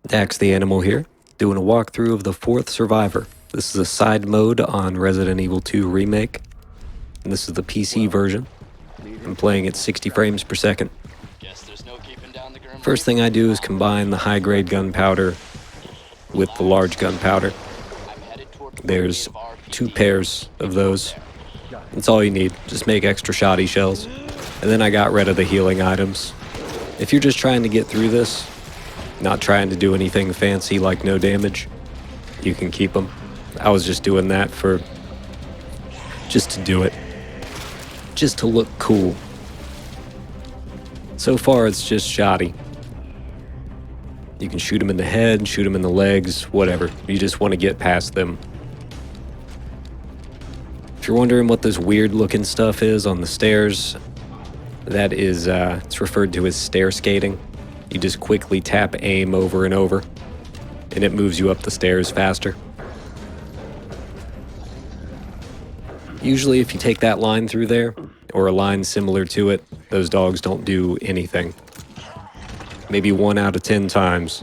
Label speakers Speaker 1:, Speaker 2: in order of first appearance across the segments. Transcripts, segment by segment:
Speaker 1: Dax the Animal here, doing a walkthrough of the 4th Survivor. This is a side mode on Resident Evil 2 Remake, and this is the PC version. I'm playing at 60 frames per second. First thing I do is combine the high-grade gunpowder with the large gunpowder. There's 2 pairs of those. That's all you need, just make extra shoddy shells. And then I got rid of the healing items. If you're just trying to get through this, not trying to do anything fancy like no damage, you can keep them. I was just doing that just to do it. Just to look cool. So far it's just shoddy. You can shoot them in the head, shoot them in the legs, whatever. You just want to get past them. If you're wondering what this weird looking stuff is on the stairs, that is, it's referred to as stair skating. You just quickly tap aim over and over, and it moves you up the stairs faster. Usually if you take that line through there, or a line similar to it, those dogs don't do anything. Maybe 1 out of 10 times.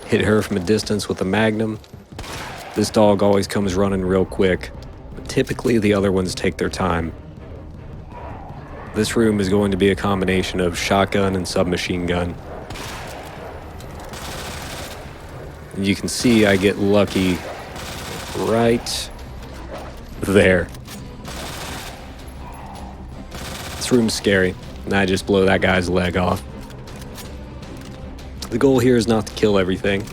Speaker 1: Hit her from a distance with a magnum. This dog always comes running real quick, but typically the other ones take their time. This room is going to be a combination of shotgun and submachine gun. And you can see I get lucky right there. This room's scary, and I just blow that guy's leg off. The goal here is not to kill everything,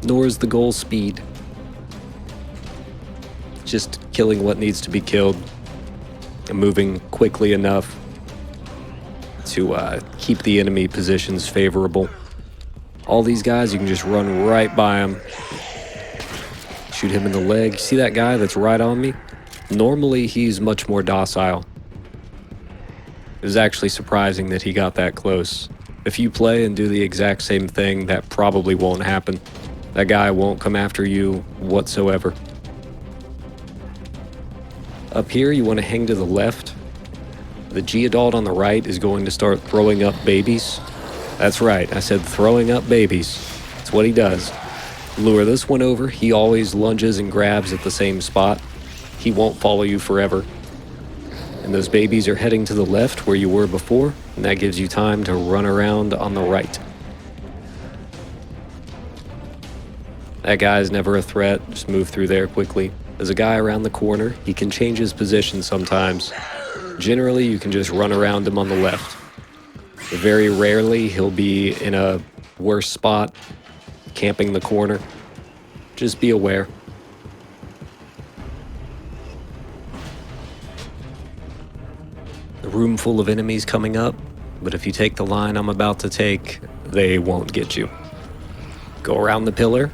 Speaker 1: nor is the goal speed. Just killing what needs to be killed and moving quickly enough to keep the enemy positions favorable. All these guys, you can just run right by them. Shoot him in the leg. See that guy that's right on me? Normally, he's much more docile. It was actually surprising that he got that close. If you play and do the exact same thing, that probably won't happen. That guy won't come after you whatsoever. Up here, you want to hang to the left. The G-adult on the right is going to start throwing up babies. That's right, I said throwing up babies. That's what he does. Lure this one over. He always lunges and grabs at the same spot. He won't follow you forever. And those babies are heading to the left where you were before, and that gives you time to run around on the right. That guy's never a threat. Just move through there quickly. There's a guy around the corner. He can change his position sometimes. Generally, you can just run around him on the left. But very rarely, he'll be in a worse spot, camping the corner. Just be aware. A room full of enemies coming up, but if you take the line I'm about to take, they won't get you. Go around the pillar.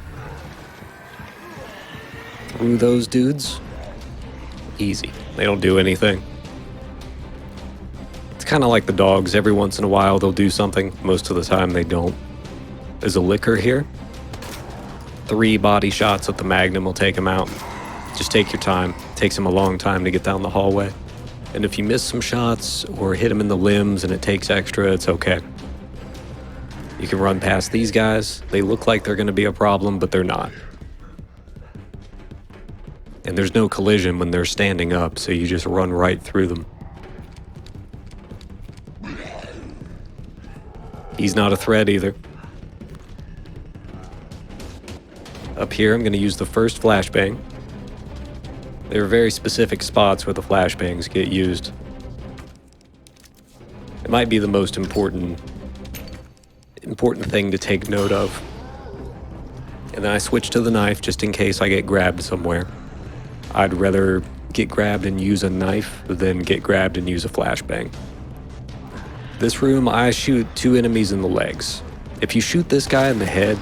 Speaker 1: Through those dudes. Easy. They don't do anything. It's kind of like the dogs. Every once in a while they'll do something. Most of the time they don't. There's a licker here. 3 body shots with the magnum will take him out. Just take your time. It takes him a long time to get down the hallway. And if you miss some shots or hit him in the limbs and it takes extra, it's okay. You can run past these guys. They look like they're going to be a problem, but they're not. And there's no collision when they're standing up, so you just run right through them. He's not a threat either. Up here, I'm going to use the first flashbang. There are very specific spots where the flashbangs get used. It might be the most important thing to take note of. And then I switch to the knife just in case I get grabbed somewhere. I'd rather get grabbed and use a knife than get grabbed and use a flashbang. This room, I shoot 2 enemies in the legs. If you shoot this guy in the head,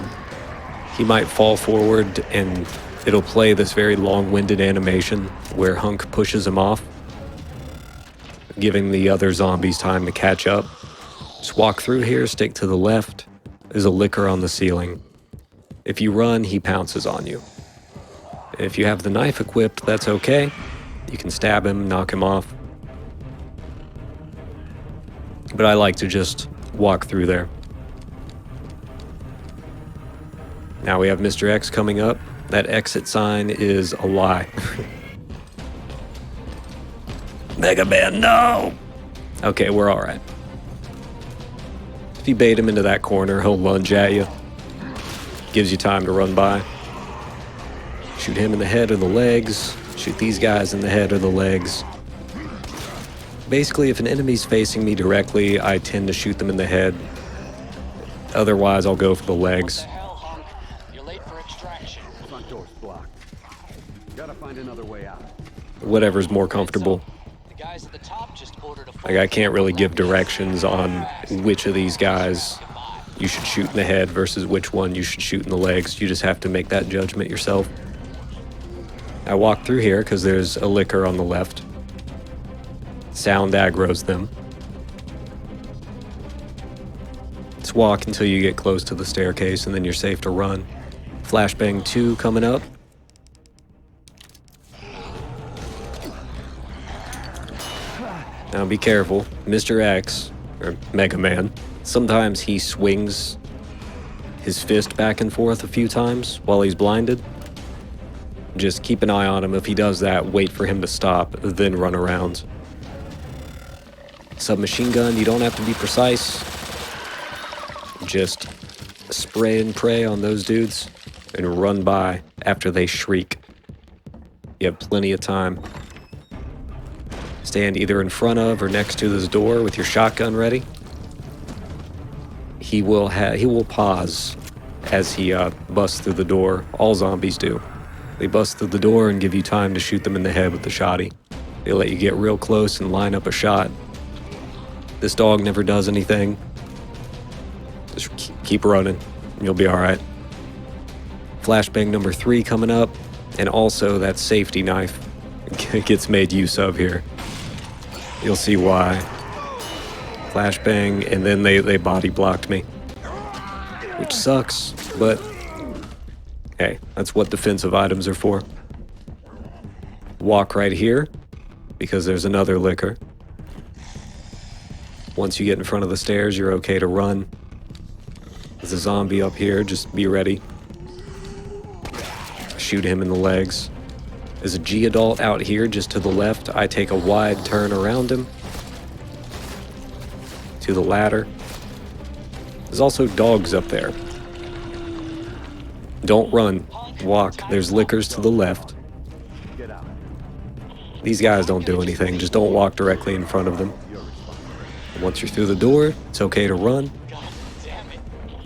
Speaker 1: he might fall forward and it'll play this very long-winded animation where Hunk pushes him off, giving the other zombies time to catch up. Just walk through here, stick to the left. There's a licker on the ceiling. If you run, he pounces on you. If you have the knife equipped, that's okay. You can stab him, knock him off. But I like to just walk through there. Now we have Mr. X coming up. That exit sign is a lie. Mega Man, no! Okay, we're alright. If you bait him into that corner, he'll lunge at you. Gives you time to run by. Shoot him in the head or the legs. Shoot these guys in the head or the legs. Basically, if an enemy's facing me directly, I tend to shoot them in the head. Otherwise, I'll go for the legs.
Speaker 2: What the hell, Hunk? You're late for extraction.
Speaker 3: Front door's blocked. Gotta find another way out.
Speaker 1: Whatever's more comfortable.
Speaker 2: The guys at the top just ordered a
Speaker 1: Like, I can't really give directions on which of these guys you should shoot in the head versus which one you should shoot in the legs. You just have to make that judgment yourself. I walk through here because there's a licker on the left. Sound aggroes them. Just walk until you get close to the staircase and then you're safe to run. Flashbang 2 coming up. Now be careful, Mr. X, or Mega Man, sometimes he swings his fist back and forth a few times while he's blinded. Just keep an eye on him. If he does that, wait for him to stop, then run around. Submachine gun, you don't have to be precise. Just spray and pray on those dudes and run by after they shriek. You have plenty of time. Stand either in front of or next to this door with your shotgun ready. He will pause as he busts through the door. All zombies do. They bust through the door and give you time to shoot them in the head with the shotty. They let you get real close and line up a shot. This dog never does anything. Just keep running, and you'll be all right. Flashbang number 3 coming up, and also that safety knife gets made use of here. You'll see why. Flashbang, and then they body blocked me. Which sucks, but hey, that's what defensive items are for. Walk right here, because there's another licker. Once you get in front of the stairs, you're okay to run. There's a zombie up here, just be ready. Shoot him in the legs. There's a G-adult out here just to the left. I take a wide turn around him. To the ladder. There's also dogs up there. Don't run. Walk. There's lickers to the left. These guys don't do anything. Just don't walk directly in front of them. Once you're through the door, it's okay to run.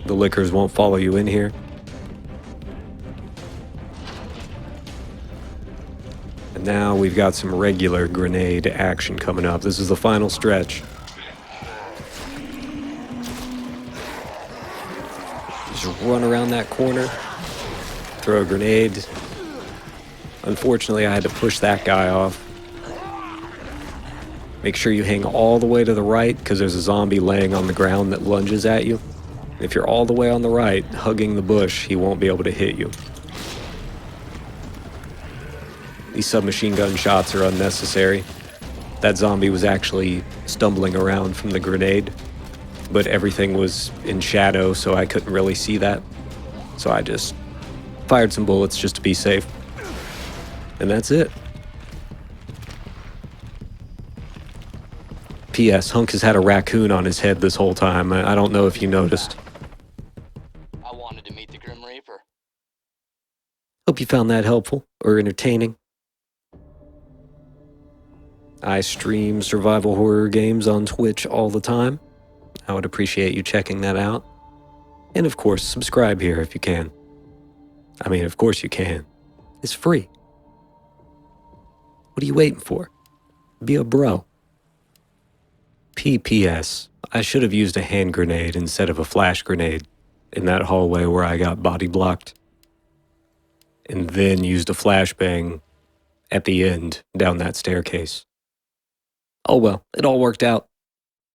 Speaker 1: The lickers won't follow you in here. And now we've got some regular grenade action coming up. This is the final stretch. Just run around that corner. Throw a grenade. Unfortunately, I had to push that guy off. Make sure you hang all the way to the right, because there's a zombie laying on the ground that lunges at you. If you're all the way on the right, hugging the bush, he won't be able to hit you. These submachine gun shots are unnecessary. That zombie was actually stumbling around from the grenade, but everything was in shadow, so I couldn't really see that. So I just fired some bullets just to be safe. And that's it. P.S. Hunk has had a raccoon on his head this whole time. I don't know if you noticed.
Speaker 2: I wanted to meet the Grim Reaper.
Speaker 1: Hope you found that helpful or entertaining. I stream survival horror games on Twitch all the time. I would appreciate you checking that out. And of course, subscribe here if you can. I mean, of course you can. It's free. What are you waiting for? Be a bro. P.P.S. I should have used a hand grenade instead of a flash grenade in that hallway where I got body blocked. And then used a flashbang at the end down that staircase. Oh well, it all worked out.